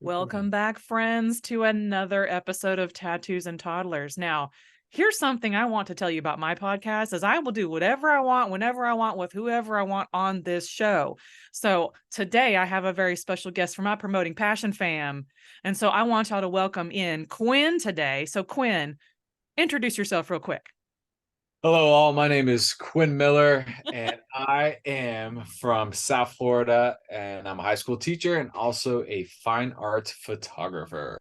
Welcome back, friends, to another episode of Tattoos and Toddlers. Now, here's something I want to tell you about my podcast is I will do whatever I want, whenever I want, with whoever I want on this show. So today I have a very special guest from my Promoting Passion fam. And so I want y'all to welcome in Quinn today. So Quinn, introduce yourself real quick. Hello, all. My name is Quinn Miller, and I am from South Florida, and I'm a high school teacher and also a fine art photographer.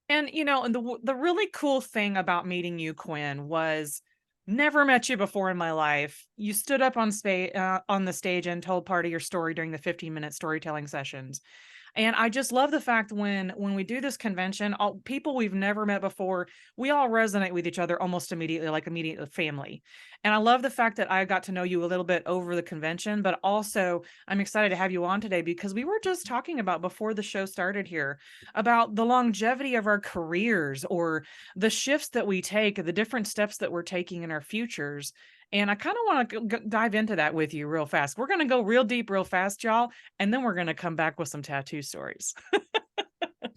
And the really cool thing about meeting you, Quinn, was never met you before in my life. You stood up on the stage and told part of your story during the 15-minute storytelling sessions. And I just love the fact when we do this convention, all people we've never met before, we all resonate with each other almost immediately, like immediate family. And I love the fact that I got to know you a little bit over the convention, but also I'm excited to have you on today because we were just talking about before the show started here about the longevity of our careers or the shifts that we take, the different steps that we're taking in our futures. And I kind of want to dive into that with you real fast. We're going to go real deep, real fast, y'all. And then we're going to come back with some tattoo stories.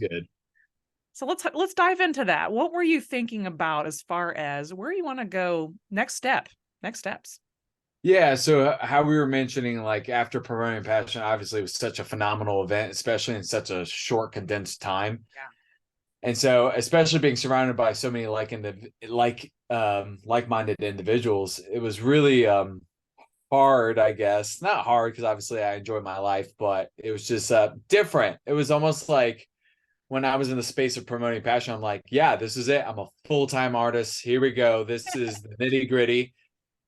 Good. So let's dive into that. What were you thinking about as far as where you want to go next steps? Yeah, so how we were mentioning, like after Promoting Passion, obviously it was such a phenomenal event, especially in such a short, condensed time. Yeah. And so, especially being surrounded by so many like-minded individuals, it was really hard, I guess. Not hard because obviously I enjoy my life, but it was just different. It was almost like when I was in the space of Promoting Passion, I'm like, yeah, this is it. I'm a full-time artist. Here we go. This is the nitty-gritty.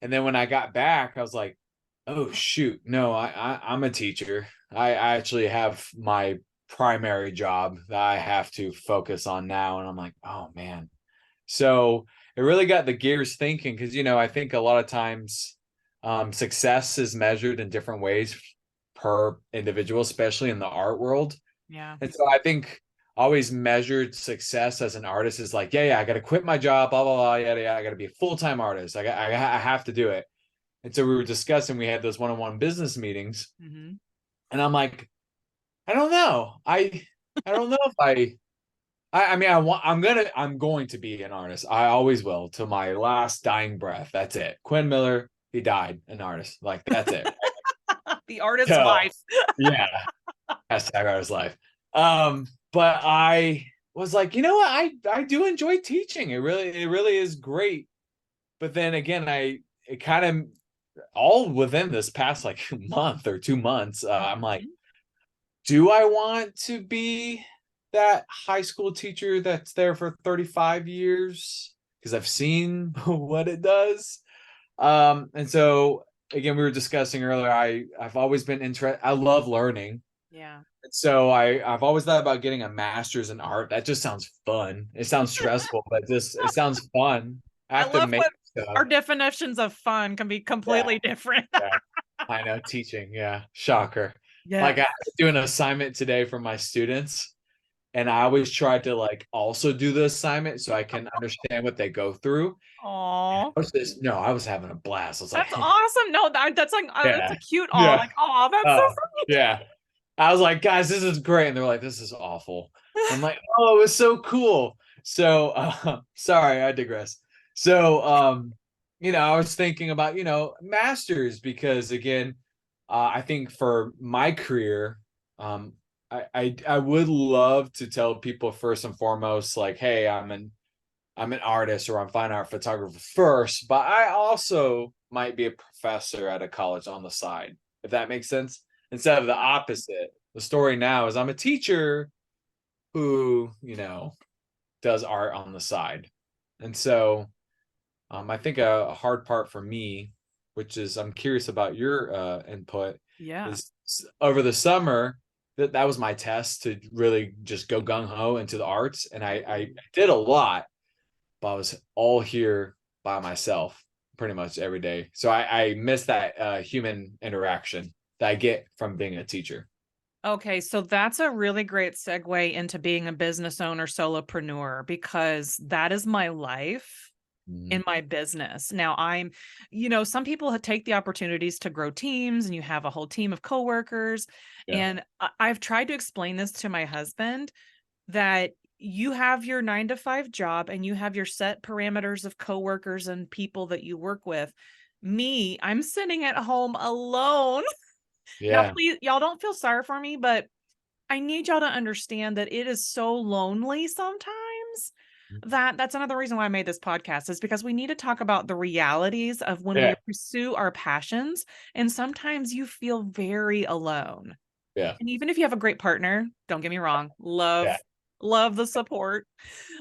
And then when I got back, I was like, oh shoot, no, I'm a teacher. I actually have my primary job that I have to focus on now. And I'm like, oh man. So it really got the gears thinking because, I think a lot of times success is measured in different ways per individual, especially in the art world. Yeah. And so I think always measured success as an artist is like, yeah, I got to quit my job, blah, blah, blah, yeah, I got to be a full-time artist. I have to do it. And so we were discussing, we had those one-on-one business meetings. Mm-hmm. And I'm like, I don't know. I don't know if I'm going to be an artist. I always will till my last dying breath. That's it. Quinn Miller, he died an artist. Like that's it. The artist's So, life. yeah. Hashtag artist life. But I was like, you know what? I do enjoy teaching. It really is great. But then again, it kind of all within this past like month or 2 months, I'm like, do I want to be that high school teacher that's there for 35 years? Because I've seen what it does. And so again, we were discussing earlier, I've always been interested. I love learning. Yeah. So I've always thought about getting a master's in art. That just sounds fun. It sounds stressful, but it sounds fun. I have to love make what stuff. our definitions of fun can be completely different. Yeah. I know, teaching. Yeah. Shocker. Yeah. Like I had to do an assignment today for my students, and I always try to like also do the assignment so I can understand what they go through. Aw. I was having a blast. I was like, That's awesome. No, that's like that's yeah, a cute aw. yeah, Like, oh, that's so sweet. yeah. I was like, guys, this is great. And they're like, this is awful. I'm like, oh, it was so cool. So sorry, I digress. So I was thinking about, masters because again, I think for my career, I would love to tell people first and foremost, like, hey, I'm an artist or I'm fine art photographer first, but I also might be a professor at a college on the side, if that makes sense. Instead of the opposite. The story now is I'm a teacher who, does art on the side. And so I think a hard part for me, which is I'm curious about your input, is over the summer, that was my test to really just go gung-ho into the arts. And I did a lot, but I was all here by myself pretty much every day. So I miss that human interaction that I get from being a teacher. Okay, so that's a really great segue into being a business owner, solopreneur, because that is my life. Mhm. in my business. Now some people take the opportunities to grow teams and you have a whole team of coworkers. Yeah. And I've tried to explain this to my husband that you have your 9 to 5 job and you have your set parameters of coworkers and people that you work with. Me, I'm sitting at home alone. Now, Yeah. please, y'all don't feel sorry for me, but I need y'all to understand that it is so lonely sometimes. That's another reason why I made this podcast is because we need to talk about the realities of when we Yeah. pursue our passions, and sometimes you feel very alone. Yeah. And even if you have a great partner, don't get me wrong, Yeah. love the support.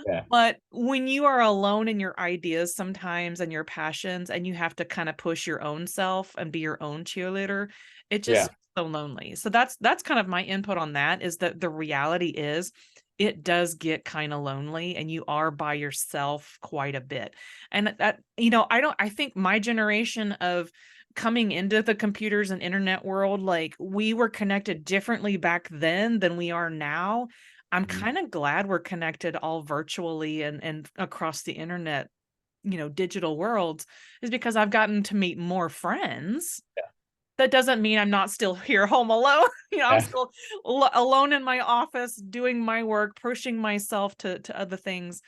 Yeah. But when you are alone in your ideas sometimes and your passions and you have to kind of push your own self and be your own cheerleader, it just Yeah. so lonely. So that's kind of my input on that is that the reality is it does get kind of lonely and you are by yourself quite a bit. And I think my generation of coming into the computers and internet world, like we were connected differently back then than we are now. I'm Mhm. kind of glad we're connected all virtually and across the internet, digital worlds, is because I've gotten to meet more friends. That doesn't mean I'm not still here home alone. I'm Yeah. still alone in my office doing my work, pushing myself to other things.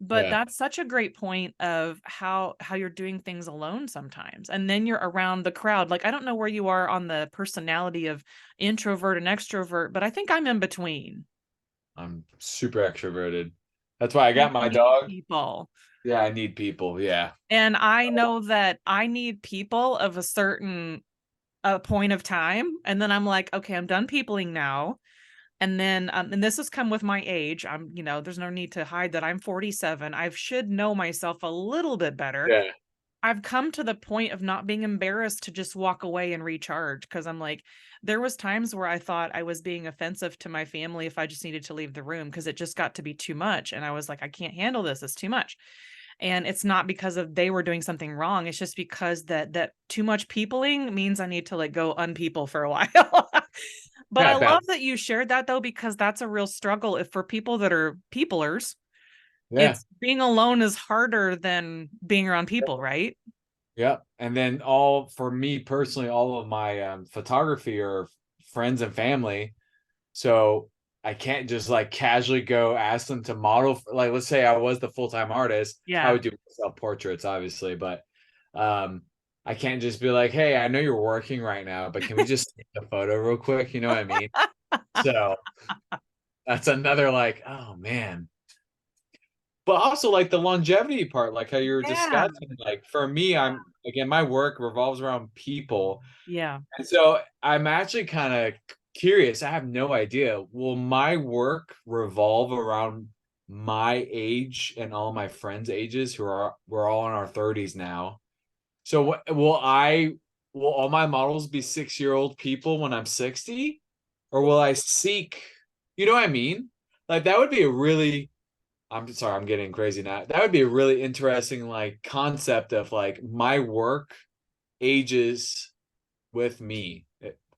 But Yeah. that's such a great point of how you're doing things alone sometimes. And then you're around the crowd. Like I don't know where you are on the personality of introvert and extrovert, but I think I'm in between. I'm super extroverted. That's why I got You my need dog. people. Yeah, I need people. Yeah. And I know that I need people of a certain point of time. And then I'm like, okay, I'm done peopling now. And then, and this has come with my age. There's no need to hide that I'm 47. I should know myself a little bit better. Yeah. I've come to the point of not being embarrassed to just walk away and recharge because I'm like, there was times where I thought I was being offensive to my family if I just needed to leave the room because it just got to be too much. And I was like, I can't handle this. It's too much. And it's not because of they were doing something wrong. It's just because that too much peopling means I need to like go unpeople for a while. But Yeah. I I bet. love that you shared that though, because that's a real struggle if for people that are peoplers, Yeah. it's being alone is harder than being around people, right? Yeah. And then all for me personally, all of my photography are friends and family. So I can't just like casually go ask them to model for, like let's say I was the full-time artist. I Yeah. would do self portraits, obviously, but um I can't just be like, hey, I know you're working right now, but can we just take a photo real quick? You know what I mean? So that's another like, oh man. But also like the longevity part, like how you were Yeah. discussing, like for me, I'm again, my work revolves around people. Yeah. And so I'm actually kind of curious. I have no idea. Will my work revolve around my age and all my friends' ages who are we're all in our 30s now? So will all my models be 6-year-old people when I'm 60? Or will I seek, you know what I mean? Like that would be a really I'm sorry, I'm getting crazy now. That would be a really interesting like concept of like my work ages with me,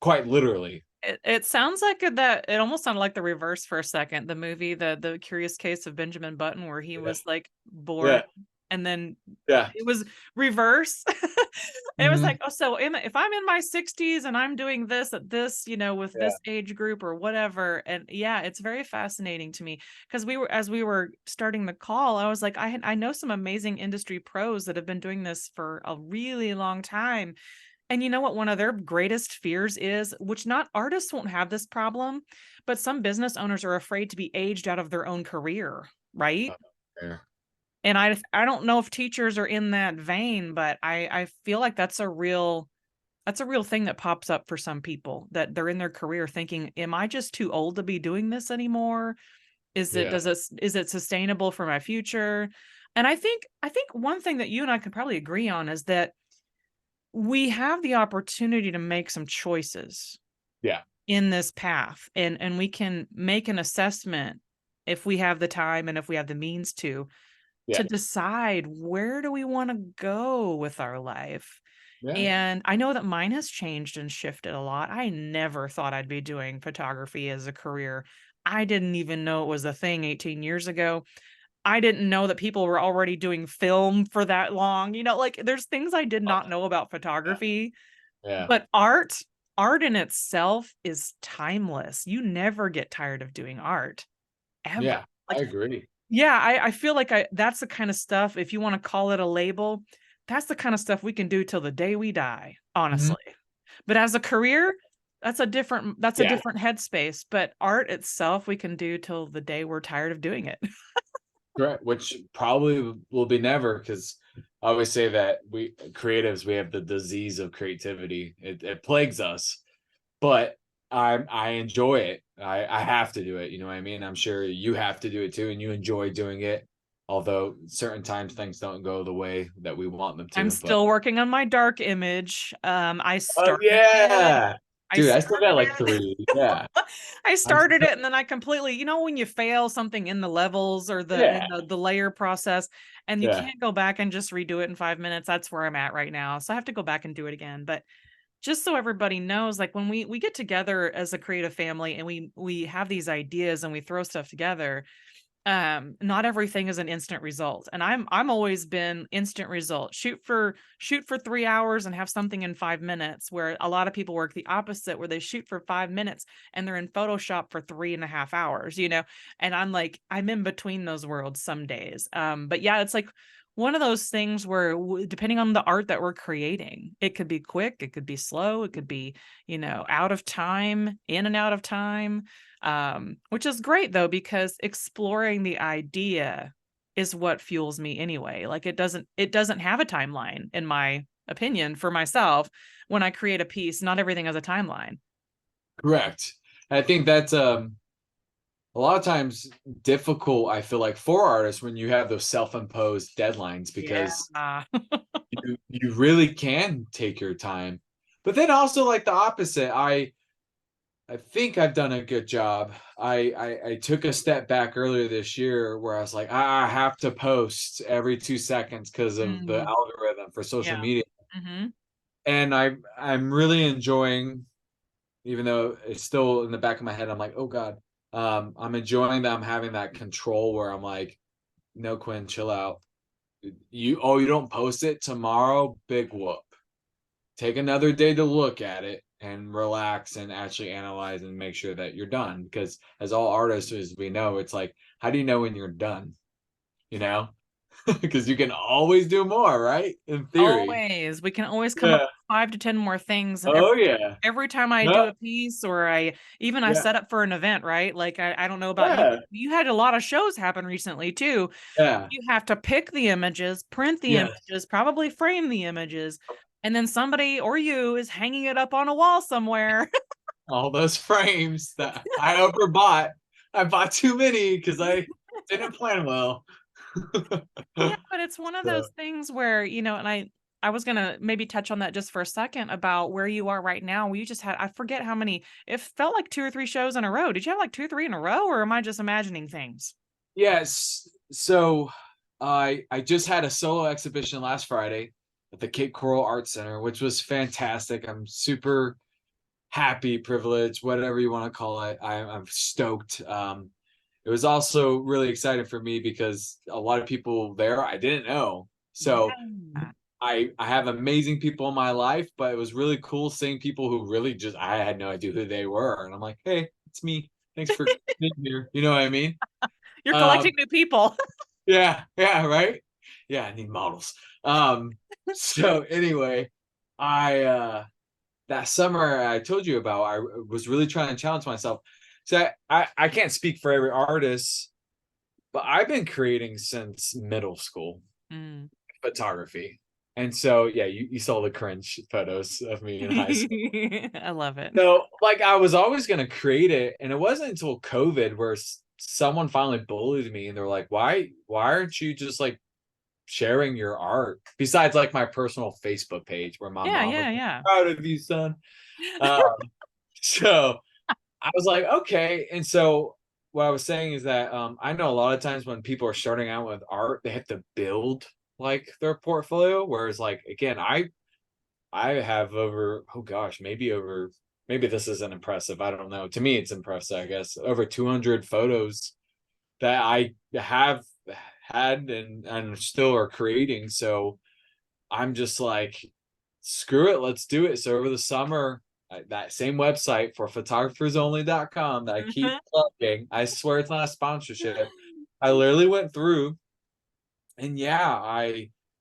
quite literally. It sounds like that it almost sounded like the reverse for a second. The movie, the Curious Case of Benjamin Button, where he Yeah, was like bored yeah, and then yeah. it was reverse. It was like, Mhm. oh, so if I'm in my 60s and I'm doing this at this, with Yeah, this age group or whatever. And yeah, it's very fascinating to me because as we were starting the call, I was like, I know some amazing industry pros that have been doing this for a really long time. And you know what one of their greatest fears is, which not artists won't have this problem, but some business owners are afraid to be aged out of their own career, right? fair. And I don't know if teachers are in that vein, but I feel like that's a real thing that pops up for some people that they're in their career thinking, am I just too old to be doing this anymore? Yeah, Is it sustainable for my future? And I think one thing that you and I could probably agree on is that we have the opportunity to make some choices yeah, in this path and we can make an assessment if we have the time and if we have the means to yeah, decide where do we want to go with our life. yeah, And I know that mine has changed and shifted a lot. I never thought I'd be doing photography as a career. I didn't even know it was a thing 18 years ago. I didn't know that people were already doing film for that long. Like there's things I did not know about Yeah. photography, Yeah. but art in itself is timeless. You never get tired of doing art ever. Yeah. I Like, agree. yeah, I feel like that's the kind of stuff, if you want to call it a label, that's the kind of stuff we can do till the day we die, Mhm. honestly. But as a career, that's a Yeah. different headspace. But art itself, we can do till the day we're tired of doing it. Correct. Which probably will be never, because I always say that we creatives, we have the disease of creativity. It plagues us, but I enjoy it. I have to do it. You know what I mean? I'm sure you have to do it too, and you enjoy doing it. Although certain times things don't go the way that we want them I'm to. But still working on my dark image. oh yeah, I dude, I still got started like it. 3. Yeah. I I'm started still, it and then I completely, when you fail something in the levels or yeah. the layer process and you Yeah. can't go back and just redo it in 5 minutes, that's where I'm at right now. So I have to go back and do it again. But just so everybody knows, like when we get together as a creative family and we have these ideas and we throw stuff together, not everything is an instant result, and I'm always been instant result. Shoot for 3 hours and have something in 5 minutes, where a lot of people work the opposite, where they shoot for 5 minutes and they're in Photoshop for 3.5 hours, and I'm like, I'm in between those worlds some days. But yeah, it's like one of those things where depending on the art that we're creating, it could be quick, it could be slow, it could be, out of time, in and out of time, which is great though, because exploring the idea is what fuels me anyway. Like it doesn't have a timeline, in my opinion, for myself. When I create a piece, not everything has a timeline. Correct. I think that's a lot of times difficult, I feel like, for artists when you have those self-imposed deadlines, Yeah. because you really can take your time. But then also like the opposite, I think I've done a good job. I took a step back earlier this year where I was like, I have to post every 2 seconds because of the Mm, algorithm for social yeah. media. Hmm. And I'm really enjoying, even though it's still in the back of my head, I'm like, oh God. I'm enjoying that I'm having that control where I'm like, no, Quinn, chill out. You don't post it tomorrow, big whoop. Take another day to look at it and relax and actually analyze and make sure that you're done. Because as all artists, as we know, it's like, how do you know when you're done? You know? Because you can always do more, right? In theory. Always. We can always come up Yeah. with 5 to 10 more things. And Oh yeah. every time I do No. a piece, or I Yeah. set up for an event, right? Like I don't know about you, Yeah. but you had a lot of shows happen recently too. Yeah. You have to pick the images, print the Yes. images, probably frame the images, and then somebody or you is hanging it up on a wall somewhere. All those frames that I overbought. I bought too many because I didn't plan well. Yeah, but it's one of So, those things where, and I was gonna maybe touch on that just for a second about where you are right now. You just had, I forget how many, it felt like 2 or 3 shows in a row. Did you have like 2 or 3 in a row, or am I just imagining things? yes. So I just had a solo exhibition last Friday at the Cape Coral Art Center, which was fantastic. I'm super happy, privileged, whatever you want to call it. I'm stoked. It was also really exciting for me because a lot of people there I didn't know. So Yeah. I have amazing people in my life, but it was really cool seeing people who really just I had no idea who they were, and I'm like, hey, it's me. Thanks for being here. You know what I mean? You're collecting Um, new people. yeah, yeah, right. Yeah, I need models. So anyway, I that summer I told you about, I was really trying to challenge myself. So I can't speak for every artist, but I've been creating since middle school Mm. photography. And so, yeah, you saw the cringe photos of me in high school. I love it. So, like, I was always going to create it. And it wasn't until COVID where someone finally bullied me and they're like, why aren't you just like sharing your art besides like my personal Facebook page where my Yeah, mom was yeah, like, yeah. proud of you, son. Um, so I was like, okay. And so what I was saying is that I know a lot of times when people are starting out with art, they have to build like their portfolio. Whereas like again, I have over, oh gosh, maybe this isn't impressive. I don't know. To me, it's impressive, I guess. Over 200 photos that I have had and still are creating. So I'm just like, screw it, let's do it. So over the summer, that same website for photographersonly.com that I keep Mhm. plugging, I swear it's not a sponsorship. I literally went through, and yeah,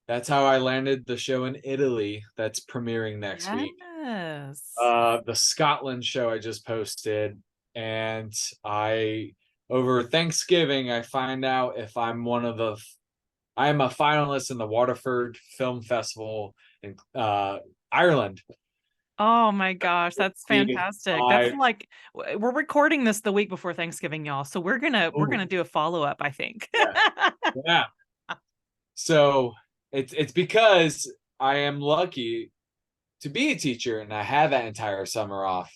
that's how I landed the show in Italy that's premiering next week. Yes. The Scotland show I just posted, and I over Thanksgiving I find out if I am a finalist in the Waterford Film Festival in Ireland. Oh my gosh, that's fantastic. That's I like we're recording this the week before Thanksgiving, y'all. So we're oh gonna do a follow-up, I think. yeah, yeah. So it's because I am lucky to be a teacher and I had that entire summer off.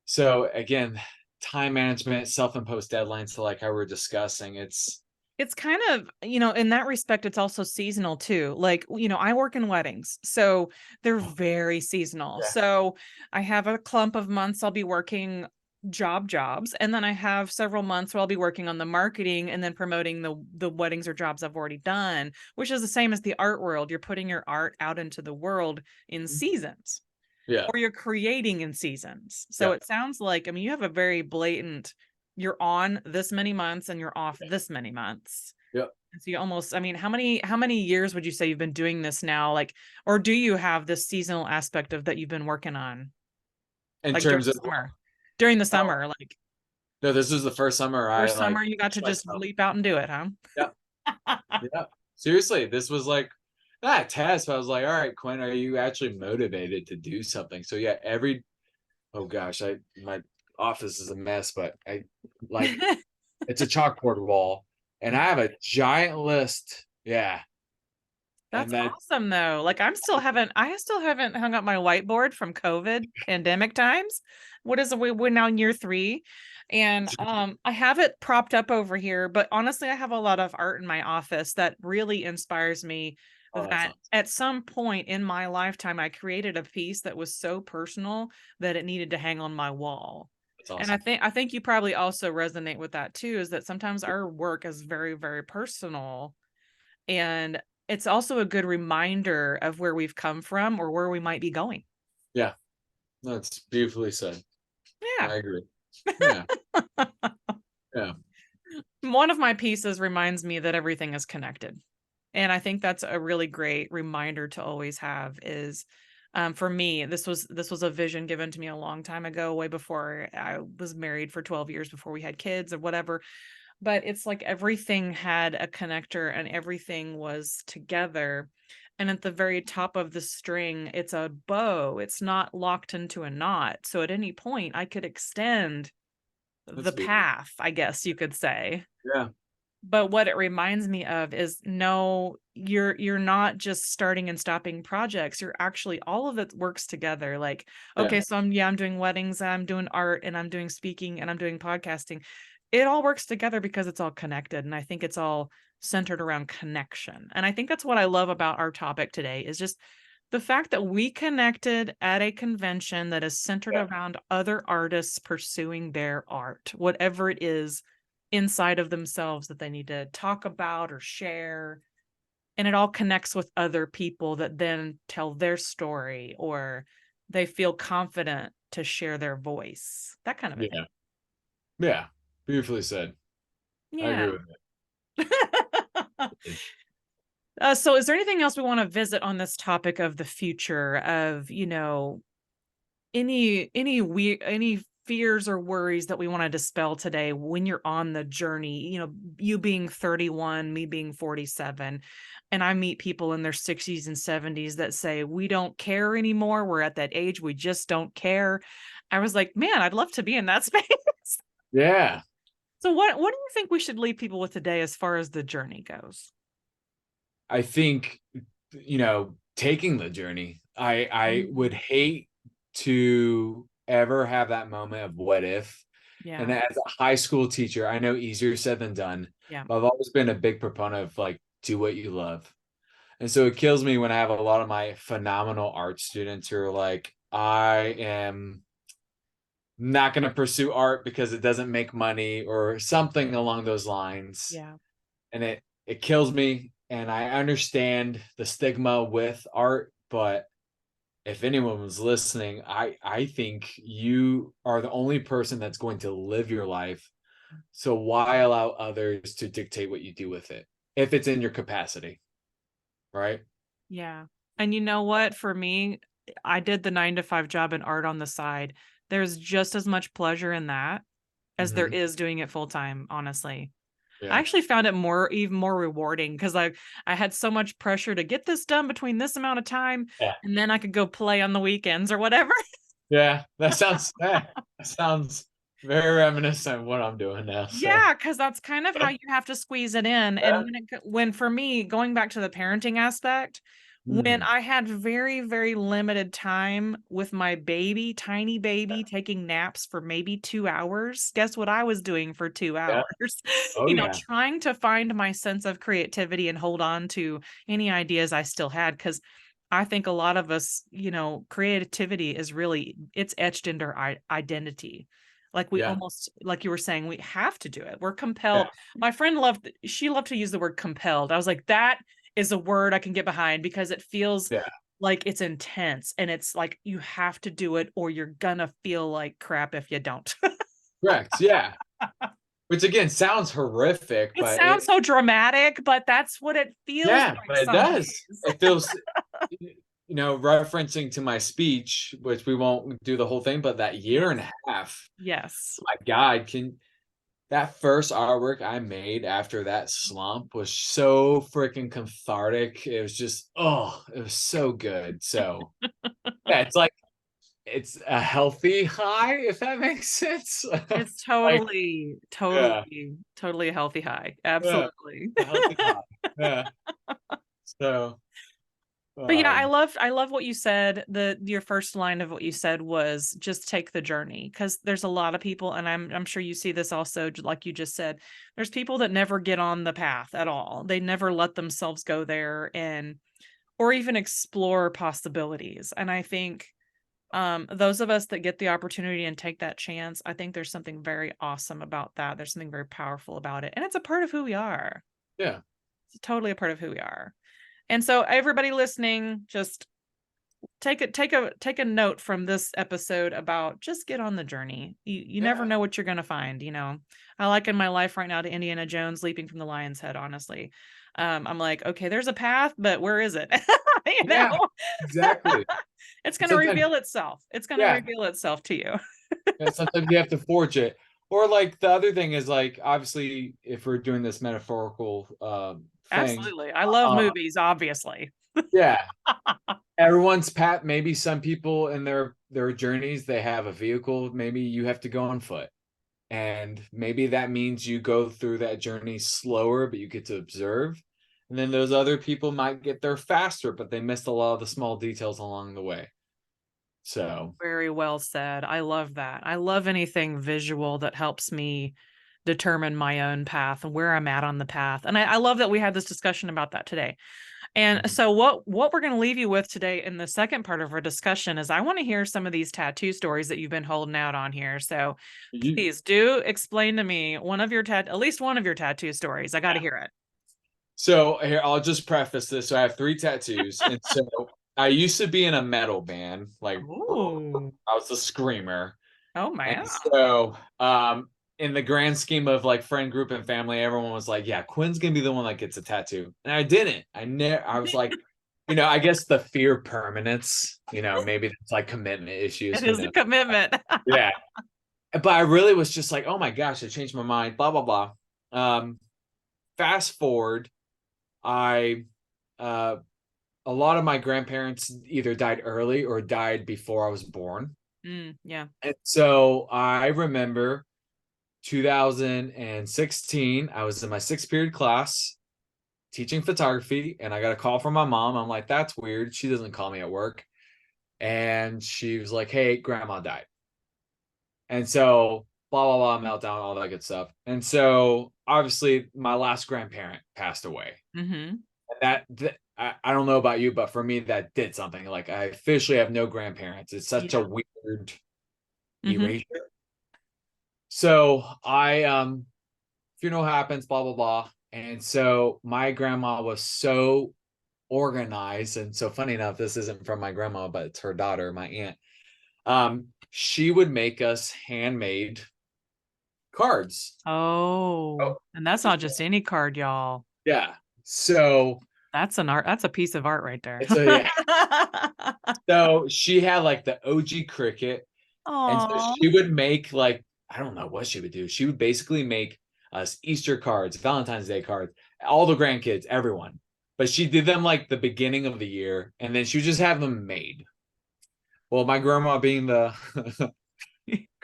So again, time management, self-imposed deadlines, so like how we're discussing, It's kind of, in that respect, it's also seasonal too. Like, I work in weddings, so they're very seasonal. yeah, So I have a clump of months I'll be working jobs, and then I have several months where I'll be working on the marketing and then promoting the weddings or jobs I've already done, which is the same as the art world. You're putting your art out into the world in seasons, yeah, or you're creating in seasons. So yeah, it sounds like, I mean, you have a very blatant, you're on this many months and you're off this many months. yeah. So you almost, I mean, how many years would you say you've been doing this now? Like, or do you have this seasonal aspect of that you've been working on, In like during terms the of, summer? During the oh, summer, like no, this is the first summer I first like summer, you got to pushed just myself. leap out and do it, huh? Yeah, yeah. Seriously, this was like not a test, but I was like, all right, Quinn, are you actually motivated to do something? So yeah, oh gosh, my office is a mess, but I like it's a chalkboard wall, and I have a giant list. Yeah, and That's that awesome though. Like I still haven't hung up my whiteboard from COVID pandemic times. What is it? We're now in year 3. And I have it propped up over here, but honestly, I have a lot of art in my office that really inspires me oh, that's that awesome. at some point in my lifetime I created a piece that was so personal that it needed to hang on my wall. That's And I awesome. think I think you probably also resonate with that too, is that sometimes our work is very, very personal, and it's also a good reminder of where we've come from or where we might be going. Yeah, that's beautifully said. Yeah. I agree. Yeah, yeah, One of my pieces reminds me that everything is connected. And I think that's a really great reminder to always have is, for me, this was a vision given to me a long time ago, way before I was married for 12 years, before we had kids or whatever. But it's like everything had a connector and everything was together. And at the very top of the string, it's a bow. It's not locked into a knot. So at any point, I could extend that's the beautiful. path, I guess you could say. Yeah, But what it reminds me of is, no, you're not just starting and stopping projects. You're actually, all of it works together. Like, yeah, okay, so I'm doing weddings, I'm doing art, and I'm doing speaking, and I'm doing podcasting. It all works together because it's all connected. And I think it's all centered around connection. And I think that's what I love about our topic today, is just the fact that we connected at a convention that is centered yeah, around other artists pursuing their art, whatever it is inside of themselves that they need to talk about or share. And it all connects with other people that then tell their story, or they feel confident to share their voice, that kind of a thing. yeah, yeah. Beautifully said. I Yeah. agree with it. So is there anything else we want to visit on this topic of the future of, any fears or worries that we want to dispel today when you're on the journey, you being 31, me being 47, and I meet people in their 60s and 70s that say we don't care anymore, we're at that age, we just don't care. I was like, man, I'd love to be in that space. Yeah, So what do you think we should leave people with today as far as the journey goes? I think taking the journey. I would Mhm. hate to ever have that moment of what if. And Yeah. as a high school teacher, I know easier said than done, Yeah. but I've always been a big proponent of like do what you love. And so it kills me when I have a lot of my phenomenal art students who are like, I am not going to pursue art because it doesn't make money or something along those lines. Yeah. And it kills me, and I understand the stigma with art, but if anyone was listening, I think you are the only person that's going to live your life. So why allow others to dictate what you do with it if it's in your capacity, right? Yeah. And you know what? For me, I did the 9 to 5 job in art on the side. There's just as much pleasure in that as there Hmm. is doing it full time, honestly. I Yeah. actually found it even more rewarding because I had so much pressure to get this done between this amount of time, Yeah. and then I could go play on the weekends or whatever. Yeah. That sounds very reminiscent of what I'm doing now. So Yeah, because that's kind of how you have to squeeze it in. And yeah. when for me, going back to the parenting aspect, when Mm, I had very, very limited time with my baby, tiny baby, taking naps for maybe 2 hours, guess what I was doing for two yeah. hours? Oh yeah. Trying to find my sense of creativity and hold on to any ideas I still had. Because I think a lot of us, creativity is really, it's etched into our identity. Like we Yeah. almost, like you were saying, we have to do it. We're Yeah. compelled. My friend she loved to use the word compelled. I was like, that is a word I can get behind because it feels Yeah. like it's intense and it's like you have to do it or you're gonna feel like crap if you don't. Correct. Yeah. Which again sounds horrific, It but sounds so dramatic, but that's what it feels yeah, like but it some does. days. It feels, referencing to my speech, which we won't do the whole thing, but that year and a Yes. half, Yes. my God, that first artwork I made after that slump was so freaking cathartic. It was just, oh, it was so good. So yeah, it's a healthy high, if that makes sense. It's Like, totally, yeah, totally, totally a healthy high. yeah, Absolutely. a healthy high. Yeah. So, But yeah, um, I love what you said. Your first line of what you said was just take the journey because there's a lot of people, and I'm sure you see this also, like you just said. There's people that never get on the path at all. They never let themselves go there and or even explore possibilities. And I think those of us that get the opportunity and take that chance, I think there's something very awesome about that. There's something very powerful about it, and it's a part of who we are. yeah, It's totally a part of who we are. And so everybody listening, just take a note from this episode about just get on the journey. You never yeah, know what you're going to find. I liken my life right now to Indiana Jones leaping from the lion's head, honestly. I'm like, okay, there's a path, but where is it? you yeah, know exactly. it's And going to sometimes, reveal itself. It's going to yeah, reveal itself to you. yeah, sometimes you have to forge it. Or like the other thing is like obviously if we're doing this metaphorical thing, Absolutely. I love uh movies, obviously. yeah, everyone's path, maybe some people in their journeys they have a vehicle, maybe you have to go on foot. And maybe that means you go through that journey slower, but you get to observe. And then those other people might get there faster, but they missed a lot of the small details along the way. So, Very well said. I love that. I love anything visual that helps me determine my own path and where I'm at on the path. And I love that we had this discussion about that today. And mhm. so what we're going to leave you with today in the second part of our discussion is I want to hear some of these tattoo stories that you've been holding out on here. So You, please do explain to me at least one of your tattoo stories. I got to hear it. so here, I'll just preface this. So I have three tattoos. And so I used to be in a metal band, like Oh, I was a screamer. oh And man. so, in the grand scheme of like friend group and family, everyone was like, "Yeah, Quinn's gonna be the one that gets a tattoo," and I didn't. I was like, I guess the fear of permanence. Maybe it's like commitment issues. It Who is a knows? commitment. Yeah, but I really was just like, "Oh my gosh, I changed my mind." Blah blah blah. Fast forward, I uh, a lot of my grandparents either died early or died before I was born, Yeah. and so I remember 2016, I was in my sixth period class teaching photography, and I got a call from my mom. I'm like, that's weird. She doesn't call me at work. And she was like, hey, grandma died. And so, blah, blah, blah, meltdown, all that good stuff. And so, obviously, my last grandparent passed away. Mm-hmm. And I don't know about you, but for me, that did something. Like, I officially have no grandparents. It's such a Yeah. weird Mm-hmm. erasure. So, funeral happens, blah, blah, blah. And so my grandma was so organized. And so funny enough, this isn't from my grandma, but it's her daughter, my aunt. She would make us handmade cards. Oh, Oh, and that's not just any card, y'all. yeah. So That's an art. That's a piece of art right there. it's a yeah. So she had like the OG cricket. And so Oh, she would make like, I don't know what she would do. She would basically make us Easter cards, Valentine's Day cards, all the grandkids, everyone. But she did them like the beginning of the year, and then she would just have them made. Well, my grandma being the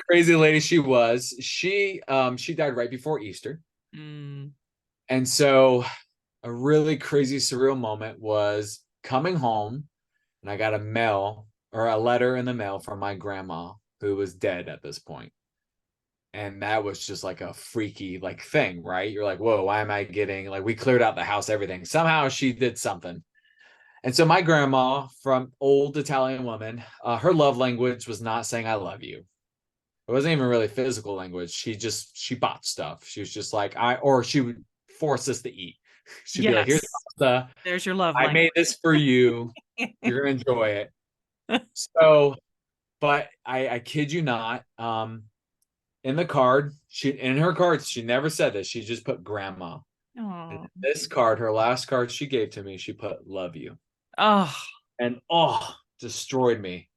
crazy lady she was, she died right before Easter. mm, And so a really crazy surreal moment was coming home and I got a letter in the mail from my grandma who was dead at this point. And that was just like a freaky like thing, right? You're like, whoa, why am I getting like we cleared out the house, everything. Somehow she did something. And so my grandma, from old Italian woman, her love language was not saying I love you. It wasn't even really physical language. She bought stuff. She was just like or she would force us to eat. She'd be like, here's yes. pasta. There's your love I language. made this for you. You're gonna enjoy it. So, but I kid you not, in the card, in her cards, she never said this. She just put grandma. And Oh, this card, her last card she gave to me, she put love you. oh, And destroyed me.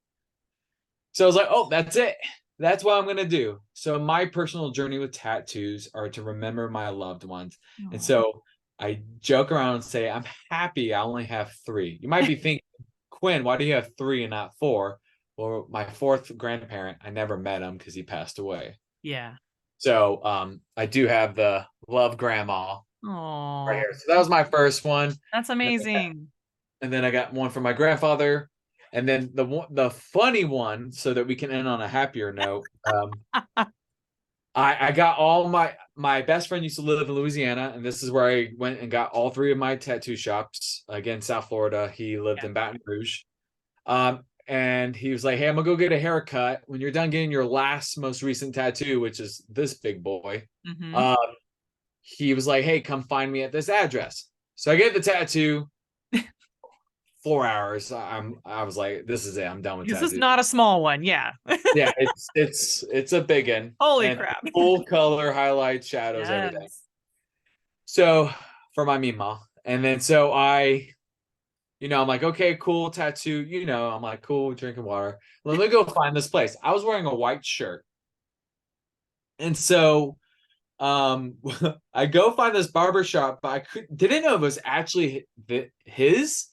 So I was like, oh, that's it. That's what I'm gonna do. So my personal journey with tattoos are to remember my loved ones. And oh. so I joke around and say, I'm happy I only have 3. You might be thinking, Quinn, why do you have 3 and not 4? Well, my 4th grandparent, I never met him because he passed away. Yeah. So I do have the love grandma right Oh, here. So that was my first one. that's amazing. And then I got one from my grandfather. And then the funny one, so that we can end on a happier note. I got all my best friend used to live in Louisiana, and this is where I went and got all 3 of my tattoo shops. Again, South Florida. He lived Yeah. in Baton Rouge. And he was like, hey, I'm gonna go get a haircut. When you're done getting your most recent tattoo, which is this big boy, Mm-hmm. uh, he was like, hey, come find me at this address. So I get the tattoo. 4 hours. I was like, this is it. I'm done with This is tattoos. not a small one. Yeah. Yeah, it's a big one. Holy And crap. full color highlights, shadows, everything. Yes. So for my Mima. And then so I'm like, okay, cool, tattoo, I'm like, cool, drinking water. Let me go find this place. I was wearing a white shirt. And so I go find this barber shop, but didn't know it was actually his.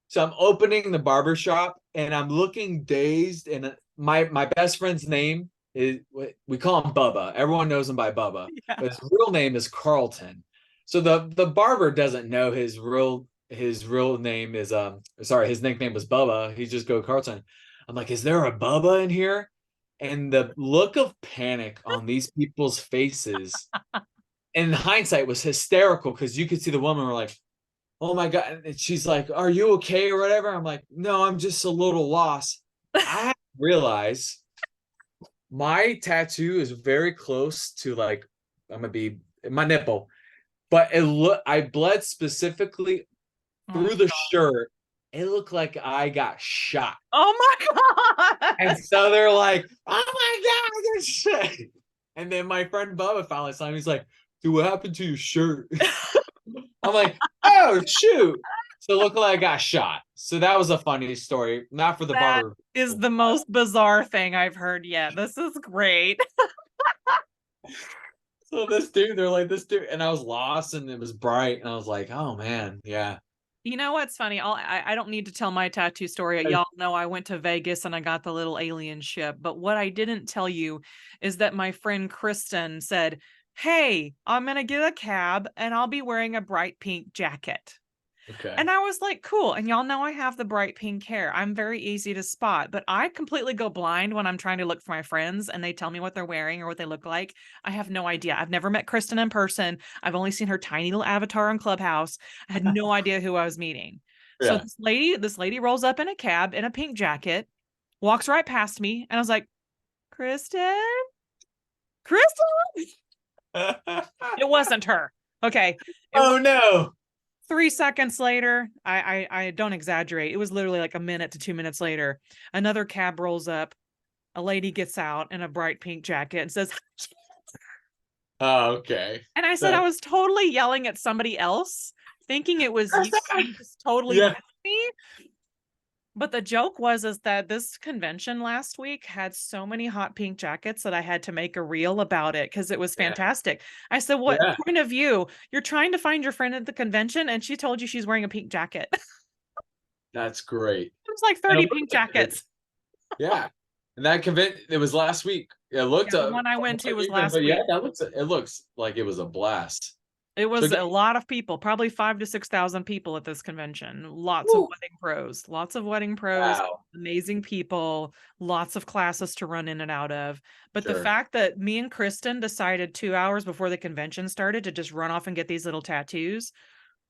So I'm opening the barber shop and I'm looking dazed. And my best friend's name is, we call him Bubba. Everyone knows him by Bubba. Yeah. But his real name is Carlton. So the barber doesn't know his real name is his nickname was Bubba. He just go Carlton. I'm like, is there a Bubba in here? And the look of panic on these people's faces, in hindsight, was hysterical because you could see the woman were like, oh my God. And she's like, are you okay or whatever? I'm like, no, I'm just a little lost. I realize my tattoo is very close to like, I'm gonna be my nipple, but I bled specifically Oh through my the God. shirt. It looked like I got shot. Oh my God. And so they're like, oh my God, you're shot. And then my friend Bubba finally saw me. He's like, dude, what happened to your shirt? I'm like, oh, shoot. So it looked like I got shot. So that was a funny story. Not for the That barber. is the most bizarre thing I've heard yet. This is great. So they're like, this dude. And I was lost and it was bright. And I was like, oh man, yeah. You know what's funny? I don't need to tell my tattoo story. Y'all know I went to Vegas and I got the little alien ship. But what I didn't tell you is that my friend Kristen said, hey, I'm going to get a cab and I'll be wearing a bright pink jacket. Okay. And I was like, cool. And y'all know I have the bright pink hair. I'm very easy to spot, but I completely go blind when I'm trying to look for my friends and they tell me what they're wearing or what they look like. I have no idea. I've never met Kristen in person. I've only seen her tiny little avatar on Clubhouse. I had no idea who I was meeting. So Yeah. this lady rolls up in a cab in a pink jacket, walks right past me, and I was like, Kristen? Kristen? It wasn't her. Okay. Oh no. 3 seconds later, I don't exaggerate. It was literally like a minute to 2 minutes later. Another cab rolls up. A lady gets out in a bright pink jacket and says, Oh, okay. and I said I That, was totally yelling at somebody else, thinking it was you. You just totally yeah. missed me. But the joke was is that this convention last week had so many hot pink jackets that I had to make a reel about it because it was Yeah. fantastic. I said, "What Yeah. point of view? You're trying to find your friend at the convention, and she told you she's wearing a pink jacket." That's great. It was like And it 30 looked pink like it. jackets. Yeah. And that it was last week. It looked Yeah, the one I from went to what was you've been, last but yeah, week. it looks like it was a blast. It So was again, a lot of people, probably 5 to 6,000 people at this convention. woo, Lots of wedding pros, wow. amazing people, lots of classes to run in and out of. But the Sure. fact that me and Kristen decided 2 hours before the convention started to just run off and get these little tattoos,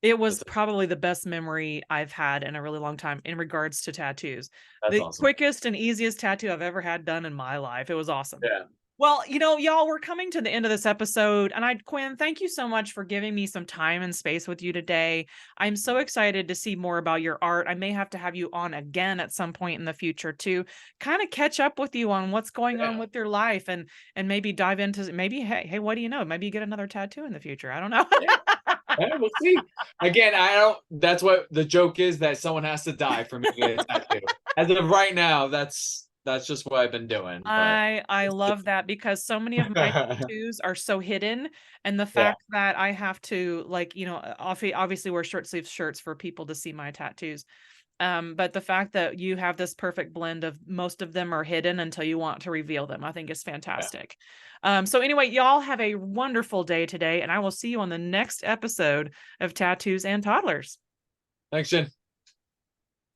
it was That's probably the best memory I've had in a really long time in regards to tattoos. that's The awesome. quickest and easiest tattoo I've ever had done in my life. It was awesome. Yeah. Well, y'all, we're coming to the end of this episode. And Quinn, thank you so much for giving me some time and space with you today. I'm so excited to see more about your art. I may have to have you on again at some point in the future to kind of catch up with you on what's going on Yeah. with your life and maybe dive into maybe, hey, what do you know? Maybe you get another tattoo in the future. I don't know. Yeah. Yeah, we'll see. Again, I don't. That's what the joke is, that someone has to die for me to get a tattoo. As of right now, that's just what I've been doing. But I love that because so many of my tattoos are so hidden, and the yeah, fact that I have to like, obviously wear short sleeve shirts for people to see my tattoos. But the fact that you have this perfect blend of most of them are hidden until you want to reveal them, I think is yeah. fantastic. So anyway, y'all have a wonderful day today, and I will see you on the next episode of Tattoos and Toddlers. Thanks, Jen.